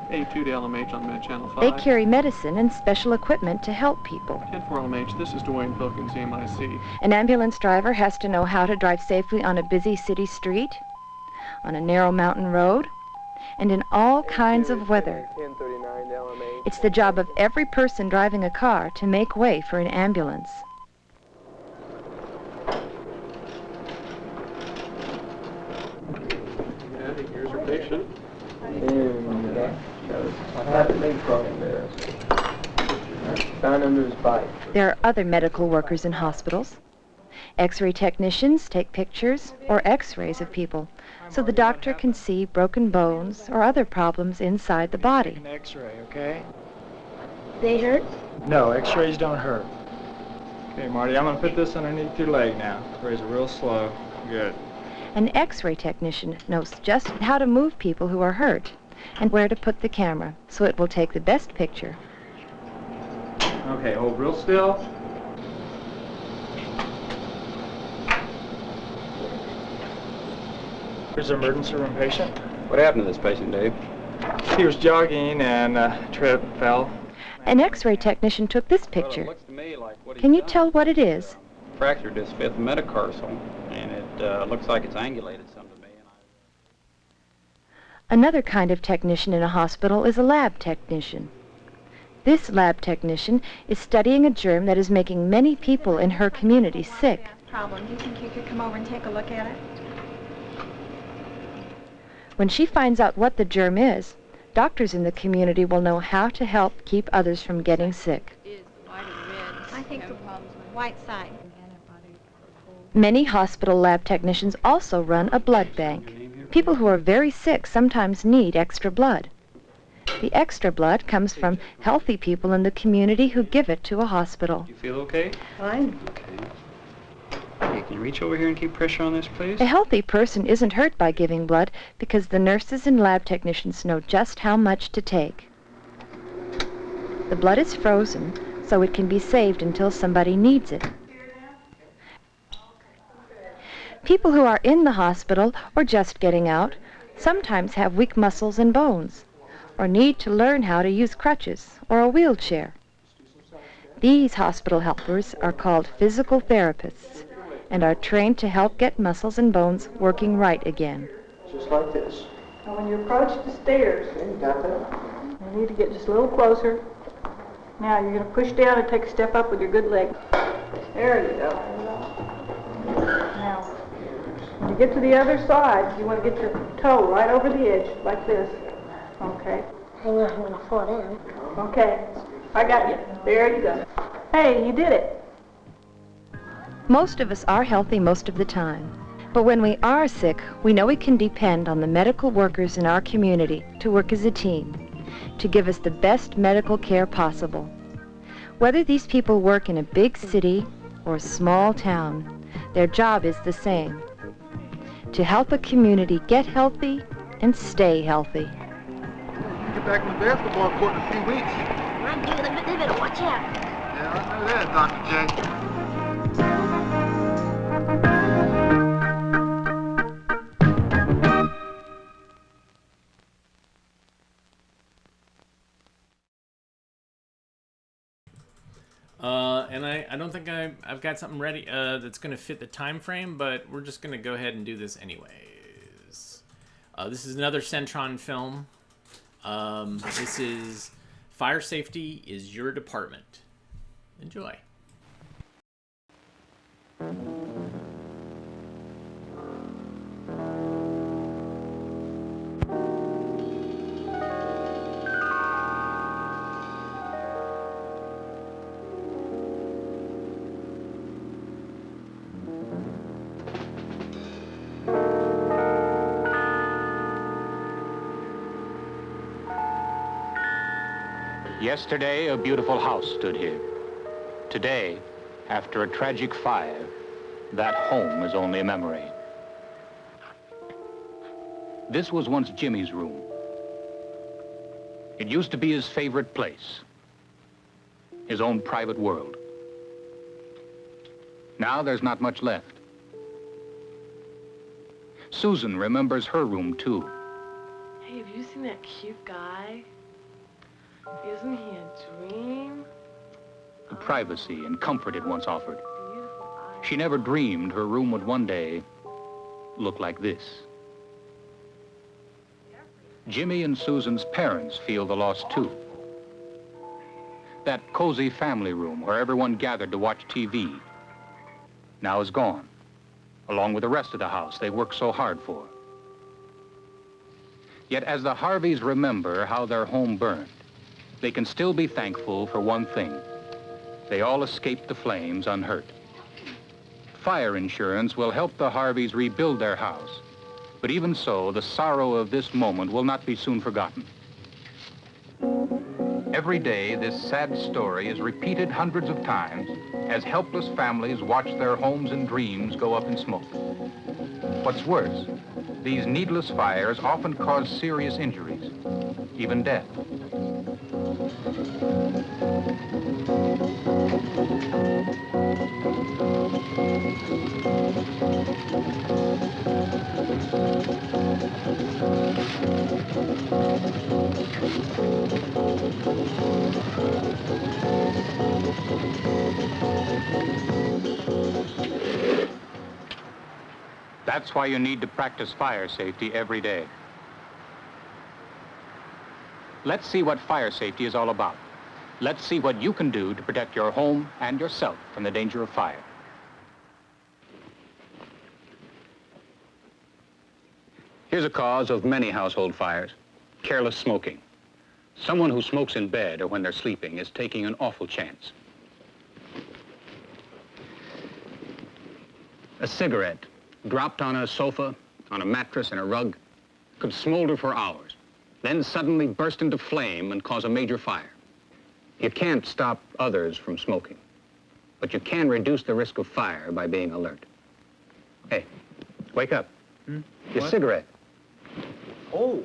A2 to LMH on Med Channel 5. They carry medicine and special equipment to help people. 10-4 LMH, this is Dwayne Pilkins, CMIC. An ambulance driver has to know how to drive safely on a busy city street, on a narrow mountain road, and in all kinds of weather. 1039 to LMH. It's the job of every person driving a car to make way for an ambulance. Yeah, here's your patient. I have a leg problem there. Found under his bike. There are other medical workers in hospitals. X-ray technicians take pictures or X-rays of people so the doctor can see broken bones or other problems inside the body. An X-ray, okay? They hurt? No, X-rays don't hurt. Okay, Marty, I'm gonna put this underneath your leg now. Raise it real slow. Good. An X-ray technician knows just how to move people who are hurt and where to put the camera so it will take the best picture. Okay, hold real still. Here's an emergency room patient. What happened to this patient, Dave? He was jogging and tripped and fell. An X-ray technician took this picture. Can you tell what it is? Fractured his fifth metatarsal, and it looks like it's angulated some to me. Another kind of technician in a hospital is a lab technician. This lab technician is studying a germ that is making many people in her community sick. Problem. Do you think you could come over and take a look at it? When she finds out what the germ is, doctors in the community will know how to help keep others from getting sick. I think the white side. Many hospital lab technicians also run a blood bank. People who are very sick sometimes need extra blood. The extra blood comes from healthy people in the community who give it to a hospital. You feel okay? Fine. Okay. Hey, can you reach over here and keep pressure on this, please? A healthy person isn't hurt by giving blood because the nurses and lab technicians know just how much to take. The blood is frozen, so it can be saved until somebody needs it. People who are in the hospital or just getting out sometimes have weak muscles and bones, or need to learn how to use crutches or a wheelchair. These hospital helpers are called physical therapists and are trained to help get muscles and bones working right again. Just like this. Now when you approach the stairs, you got that? You need to get just a little closer. Now you're going to push down and take a step up with your good leg. There you go. Now, when you get to the other side, you want to get your toe right over the edge, like this. Okay. Hang on, I'm going to fall down. Okay. I got you. There you go. Hey, you did it. Most of us are healthy most of the time. But when we are sick, we know we can depend on the medical workers in our community to work as a team, to give us the best medical care possible. Whether these people work in a big city or a small town, their job is the same: to help a community get healthy and stay healthy. Get back on the basketball court in a few weeks. Run, dude, they better watch out. Yeah, I know that, Dr. J. And I don't think I've got something ready that's going to fit the time frame, but we're just going to go ahead and do this anyways. This is another Centron film. This is Fire Safety is Your Department. Enjoy. Yesterday, a beautiful house stood here. Today, after a tragic fire, that home is only a memory. This was once Jimmy's room. It used to be his favorite place, his own private world. Now there's not much left. Susan remembers her room, too. Hey, have you seen that cute guy? Isn't he a dream? The privacy and comfort it once offered. She never dreamed her room would one day look like this. Jimmy and Susan's parents feel the loss, too. That cozy family room where everyone gathered to watch TV now is gone, along with the rest of the house they worked so hard for. Yet as the Harveys remember how their home burned, they can still be thankful for one thing. They all escaped the flames unhurt. Fire insurance will help the Harveys rebuild their house. But even so, the sorrow of this moment will not be soon forgotten. Every day, this sad story is repeated hundreds of times as helpless families watch their homes and dreams go up in smoke. What's worse, these needless fires often cause serious injuries, even death. That's why you need to practice fire safety every day. Let's see what fire safety is all about. Let's see what you can do to protect your home and yourself from the danger of fire. Here's a cause of many household fires: careless smoking. Someone who smokes in bed or when they're sleeping is taking an awful chance. A cigarette dropped on a sofa, on a mattress, and a rug could smolder for hours, then suddenly burst into flame and cause a major fire. You can't stop others from smoking, but you can reduce the risk of fire by being alert. Hey, wake up. Your cigarette. Oh.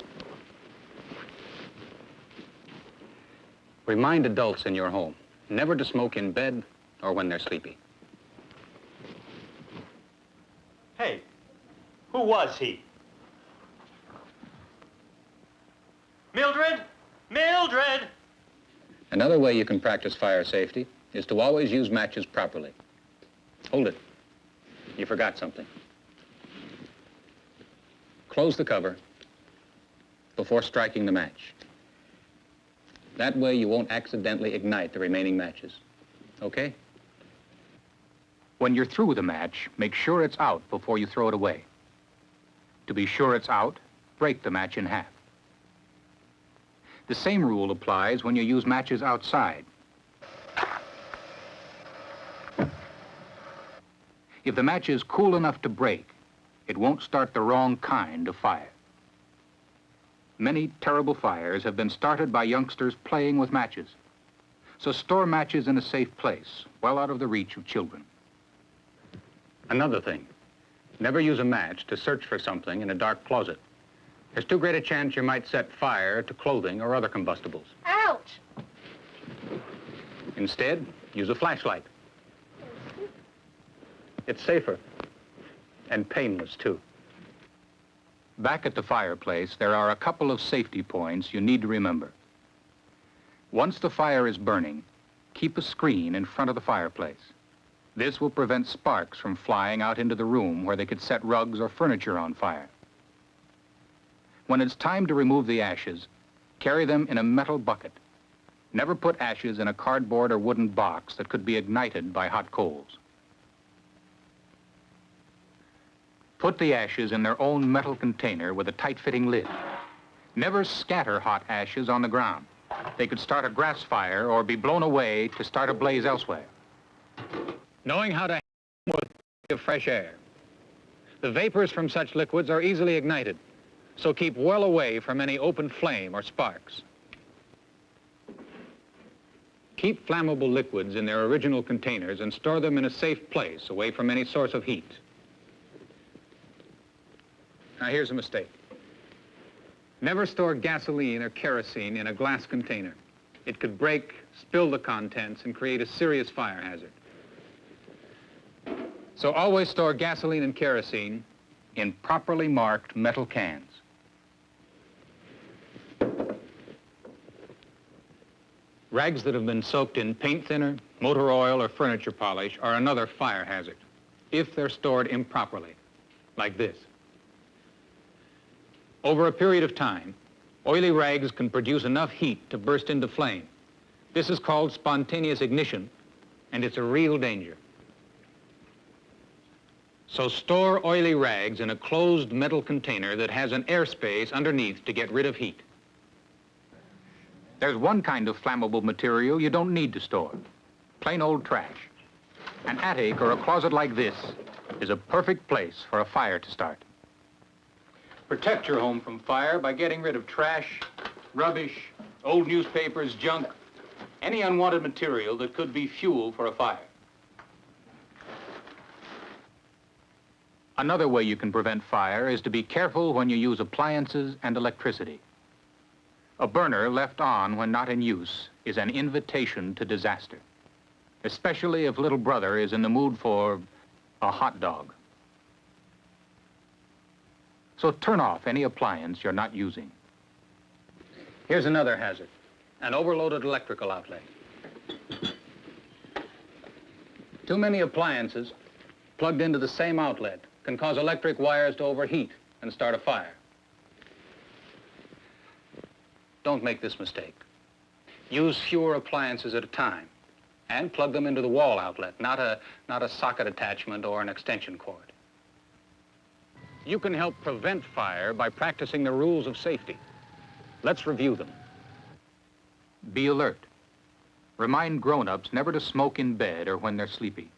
Remind adults in your home never to smoke in bed or when they're sleepy. Hey, who was he? Mildred? Mildred! Another way you can practice fire safety is to always use matches properly. Hold it. You forgot something. Close the cover before striking the match. That way you won't accidentally ignite the remaining matches. Okay? When you're through with a match, make sure it's out before you throw it away. To be sure it's out, break the match in half. The same rule applies when you use matches outside. If the match is cool enough to break, it won't start the wrong kind of fire. Many terrible fires have been started by youngsters playing with matches. So store matches in a safe place, well out of the reach of children. Another thing, never use a match to search for something in a dark closet. There's too great a chance you might set fire to clothing or other combustibles. Ouch! Instead, use a flashlight. It's safer and painless, too. Back at the fireplace, there are a couple of safety points you need to remember. Once the fire is burning, keep a screen in front of the fireplace. This will prevent sparks from flying out into the room where they could set rugs or furniture on fire. When it's time to remove the ashes, carry them in a metal bucket. Never put ashes in a cardboard or wooden box that could be ignited by hot coals. Put the ashes in their own metal container with a tight-fitting lid. Never scatter hot ashes on the ground. They could start a grass fire or be blown away to start a blaze elsewhere. Knowing how to handle with fresh air. The vapors from such liquids are easily ignited, so keep well away from any open flame or sparks. Keep flammable liquids in their original containers and store them in a safe place away from any source of heat. Now here's a mistake. Never store gasoline or kerosene in a glass container. It could break, spill the contents, and create a serious fire hazard. So always store gasoline and kerosene in properly marked metal cans. Rags that have been soaked in paint thinner, motor oil, or furniture polish are another fire hazard if they're stored improperly, like this. Over a period of time, oily rags can produce enough heat to burst into flame. This is called spontaneous ignition, and it's a real danger. So store oily rags in a closed metal container that has an airspace underneath to get rid of heat. There's one kind of flammable material you don't need to store: plain old trash. An attic or a closet like this is a perfect place for a fire to start. Protect your home from fire by getting rid of trash, rubbish, old newspapers, junk, any unwanted material that could be fuel for a fire. Another way you can prevent fire is to be careful when you use appliances and electricity. A burner left on when not in use is an invitation to disaster, especially if little brother is in the mood for a hot dog. So turn off any appliance you're not using. Here's another hazard: an overloaded electrical outlet. Too many appliances plugged into the same outlet can cause electric wires to overheat and start a fire. Don't make this mistake. Use fewer appliances at a time and plug them into the wall outlet, not a socket attachment or an extension cord. You can help prevent fire by practicing the rules of safety. Let's review them. Be alert. Remind grown-ups never to smoke in bed or when they're sleepy.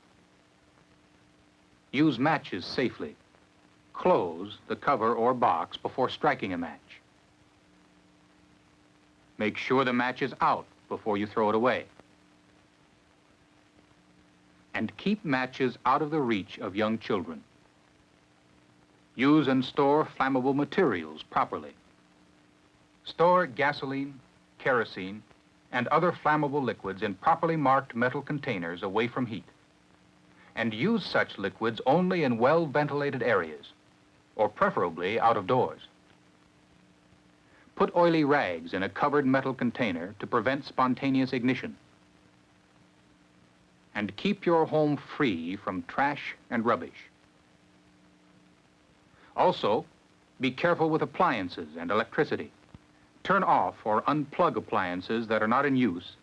Use matches safely. Close the cover or box before striking a match. Make sure the match is out before you throw it away. And keep matches out of the reach of young children. Use and store flammable materials properly. Store gasoline, kerosene, and other flammable liquids in properly marked metal containers away from heat. And use such liquids only in well-ventilated areas, or preferably out of doors. Put oily rags in a covered metal container to prevent spontaneous ignition. And keep your home free from trash and rubbish. Also, be careful with appliances and electricity. Turn off or unplug appliances that are not in use,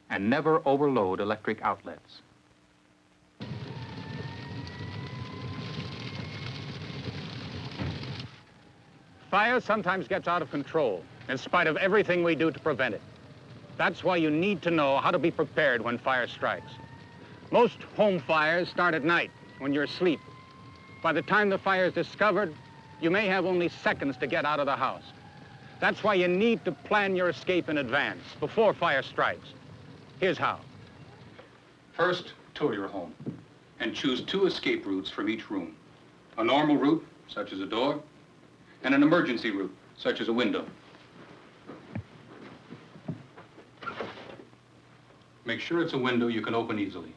and never overload electric outlets. Fire sometimes gets out of control, in spite of everything we do to prevent it. That's why you need to know how to be prepared when fire strikes. Most home fires start at night, when you're asleep. By the time the fire is discovered, you may have only seconds to get out of the house. That's why you need to plan your escape in advance, before fire strikes. Here's how. First, tour your home, and choose 2 escape routes from each room. A normal route, such as a door, and an emergency route, such as a window. Make sure it's a window you can open easily.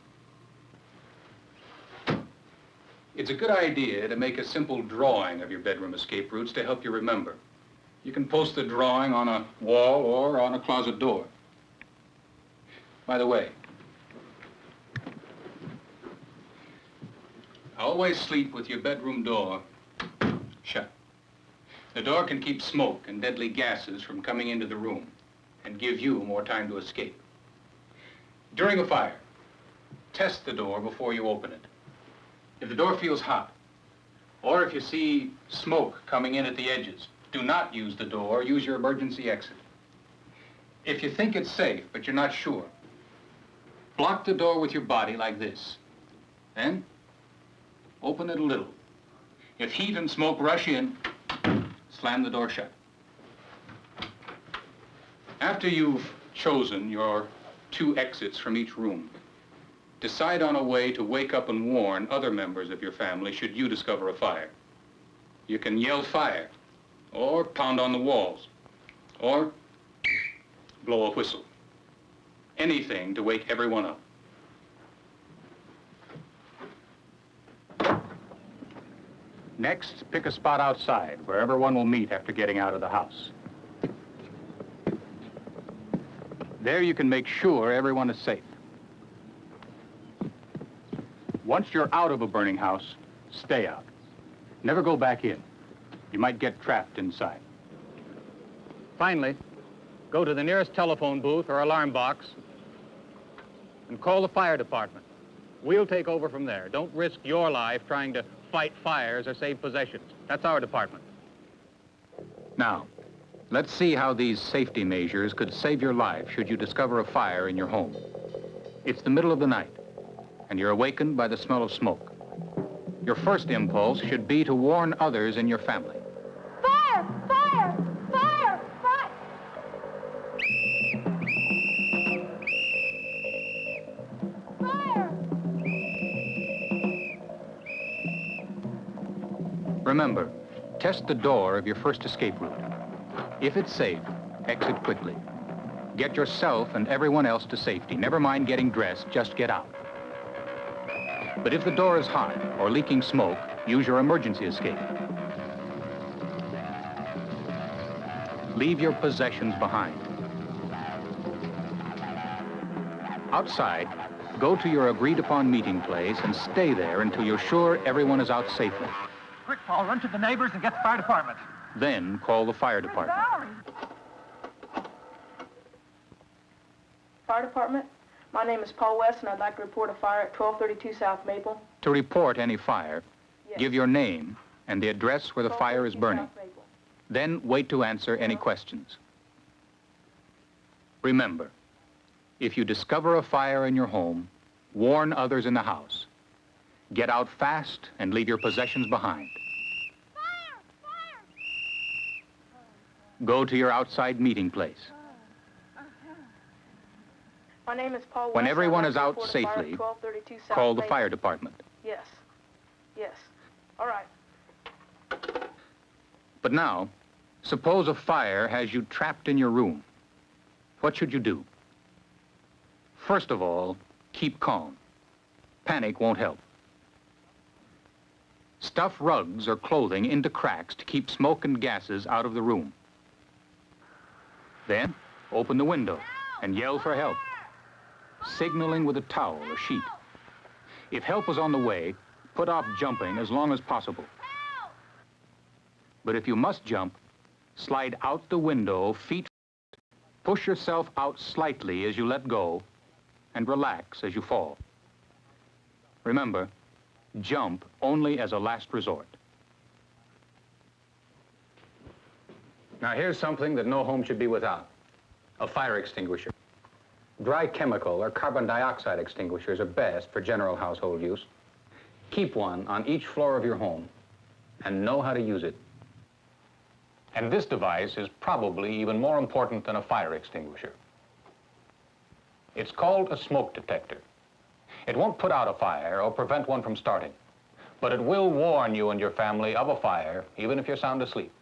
It's a good idea to make a simple drawing of your bedroom escape routes to help you remember. You can post the drawing on a wall or on a closet door. By the way, always sleep with your bedroom door shut. The door can keep smoke and deadly gases from coming into the room and give you more time to escape. During a fire, test the door before you open it. If the door feels hot, or if you see smoke coming in at the edges, do not use the door, use your emergency exit. If you think it's safe, but you're not sure, block the door with your body like this. Then, open it a little. If heat and smoke rush in, slam the door shut. After you've chosen your 2 exits from each room, decide on a way to wake up and warn other members of your family should you discover a fire. You can yell fire, or pound on the walls, or blow a whistle. Anything to wake everyone up. Next, pick a spot outside where everyone will meet after getting out of the house. There you can make sure everyone is safe. Once you're out of a burning house, stay out. Never go back in. You might get trapped inside. Finally, go to the nearest telephone booth or alarm box and call the fire department. We'll take over from there. Don't risk your life trying to fight fires or save possessions. That's our department. Now, let's see how these safety measures could save your life should you discover a fire in your home. It's the middle of the night, and you're awakened by the smell of smoke. Your first impulse should be to warn others in your family. Fire! Fire! Fire! Fire! Fire! Remember, test the door of your first escape route. If it's safe, exit quickly. Get yourself and everyone else to safety. Never mind getting dressed, just get out. But if the door is hot or leaking smoke, use your emergency escape. Leave your possessions behind. Outside, Go to your agreed-upon meeting place and stay there until you're sure everyone is out safely. Quick, Paul, run to the neighbors and get the fire department. Then call the fire department. Fire department? My name is Paul West, and I'd like to report a fire at 1232 South Maple. To report any fire, Yes. give your name and the address where the fire is burning. South Maple. Then wait to answer any questions. Remember, if you discover a fire in your home, warn others in the house. Get out fast and leave your possessions behind. Go to your outside meeting place. My name is Paul West. When everyone and is I'd out like to report a fire at safely, 1232 South call the Maple. fire department. Yes. Yes. All right. But now, suppose a fire has you trapped in your room. What should you do? First of all, keep calm. Panic won't help. Stuff rugs or clothing into cracks to keep smoke and gases out of the room. Then, open the window and yell for help, signaling with a towel or sheet. If help is on the way, put off jumping as long as possible. But if you must jump, slide out the window feet first. Push yourself out slightly as you let go and relax as you fall. Remember, jump only as a last resort. Now here's something that no home should be without. A fire extinguisher. Dry chemical or carbon dioxide extinguishers are best for general household use. Keep one on each floor of your home and know how to use it. And this device is probably even more important than a fire extinguisher. It's called a smoke detector. It won't put out a fire or prevent one from starting, but it will warn you and your family of a fire, even if you're sound asleep.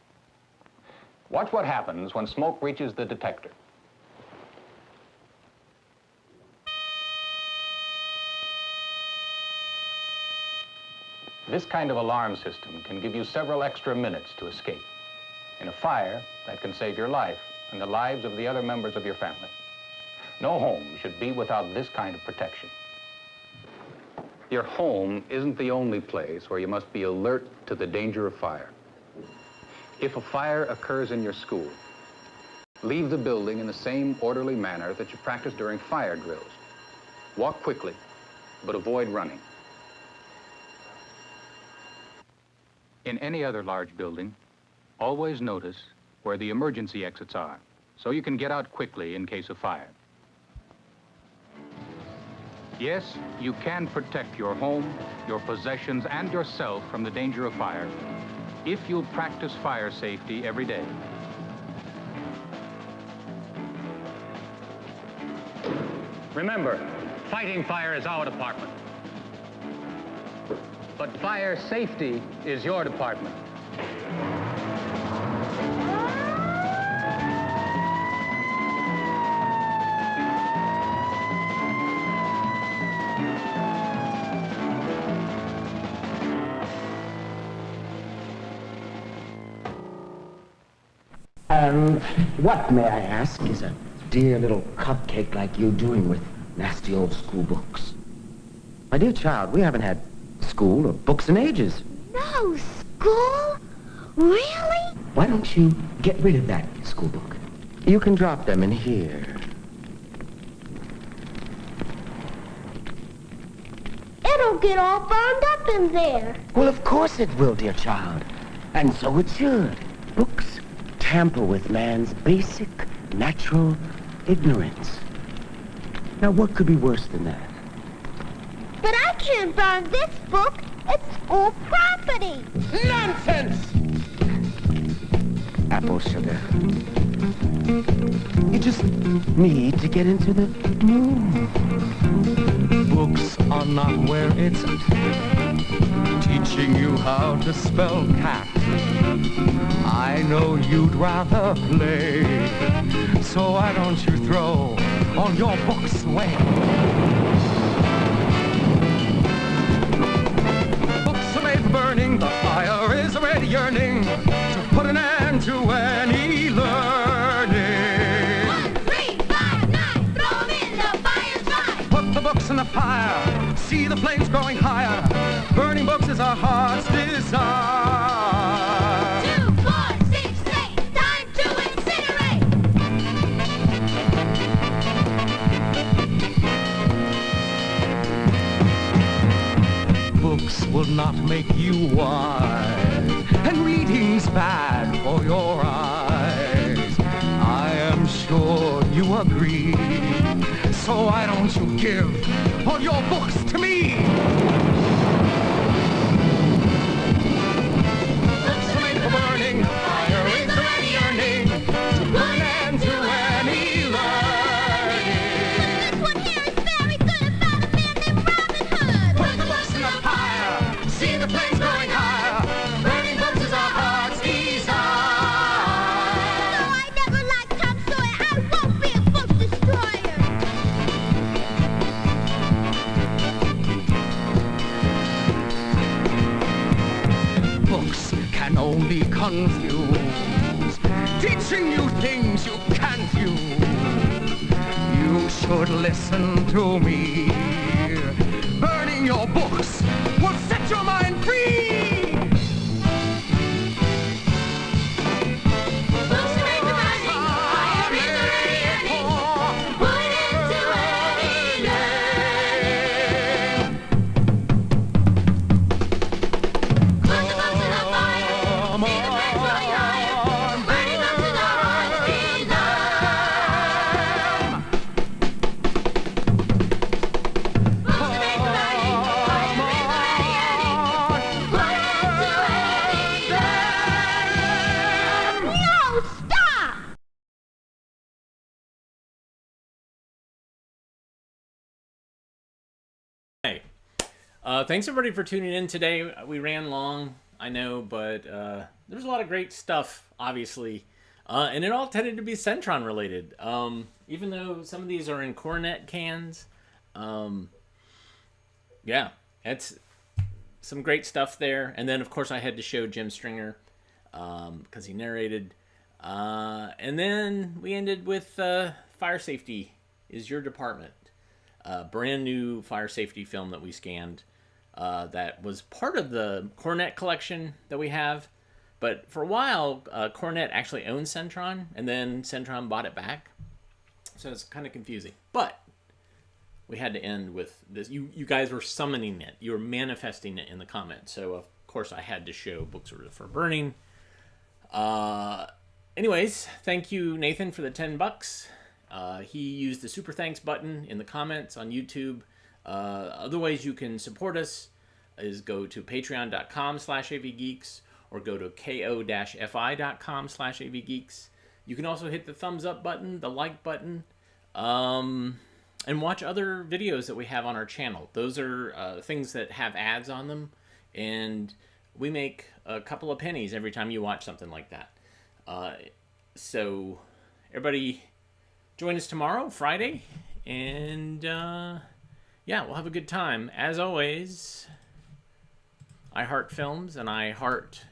Watch what happens when smoke reaches the detector. This kind of alarm system can give you several extra minutes to escape. In a fire, that can save your life and the lives of the other members of your family. No home should be without this kind of protection. Your home isn't the only place where you must be alert to the danger of fire. If a fire occurs in your school, leave the building in the same orderly manner that you practice during fire drills. Walk quickly, but avoid running. In any other large building, always notice where the emergency exits are, so you can get out quickly in case of fire. Yes, you can protect your home, your possessions, and yourself from the danger of fire if you'll practice fire safety every day. Remember, fighting fire is our department. But fire safety is your department. What, may I ask, is a dear little cupcake like you doing with nasty old school books? My dear child, we haven't had school or books in ages. No school? Really? Why don't you get rid of that school book? You can drop them in here. It'll get all burned up in there. Well, of course it will, dear child. And so it should. Books tamper with man's basic, natural ignorance. Now, what could be worse than that? But I can't burn this book. It's school property. Nonsense! Apple sugar. You just need to get into the mood. Books are not where it's at, teaching you how to spell cat. I know you'd rather play, so why don't you throw all your books away? Books are made for burning, the fire is already yearning to put an end to any learning. 1, 3, 5, 9, throw them in the fire's right. Put the books in the fire. our heart's desire. 2, 4, 6, 8, time to incinerate! Books will not make you wise, and reading's bad for your eyes. I am sure you agree. So why don't you give all your books to me? Books are made for burning, fire is already yearning to put an end to any learning. This one here is very good about a man named Robin Hood. Put the books in the fire, see the flames growing higher. Burning books is our heart's desire. Though I never liked Tom Sawyer, I won't be a book destroyer. Books can only confuse, teaching you things you can't use. You should listen to me. Burning your books will set your mind free. Books are made for burning, fire is already yearning to put an end to any learning. Put the books in the fire, see the flames growing higher. Burning books is our heart's desire. Books are made for burning, fire is already yearning to put an end to any learning. No, stop! Hey, thanks everybody for tuning in today. We ran long, I know, but there's a lot of great stuff, obviously, and it all tended to be Centron related. Even though some of these are in Cornet cans, yeah, it's some great stuff there. And then, of course, I had to show Jim Stringer because he narrated. And then we ended with Fire Safety is Your Department. Brand new fire safety film that we scanned that was part of the Cornet collection that we have. But for a while, Cornet actually owned Centron, and then Centron bought it back. So it's kind of confusing. But we had to end with this. You guys were summoning it. You were manifesting it in the comments. So, of course, I had to show Books for Burning. Anyways, thank you, Nathan, for the $10. He used the super thanks button in the comments on YouTube. Other ways you can support us is go to patreon.com/avgeeks or go to ko-fi.com/avgeeks. You can also hit the thumbs up button, the like button, and watch other videos that we have on our channel. Those are things that have ads on them, and we make a couple of pennies every time you watch something like that. So everybody join us tomorrow, Friday, and yeah, we'll have a good time. As always, I heart films, and I heart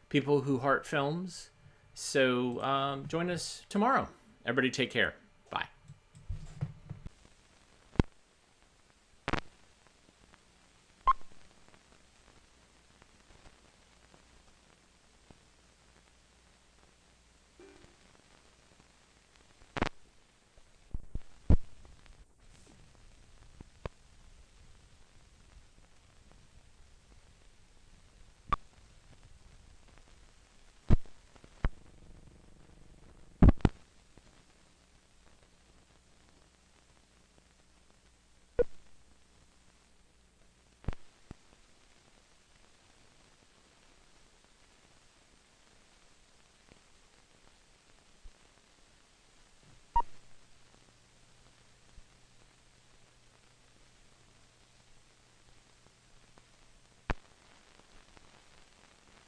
people who heart films. So join us tomorrow. Everybody take care.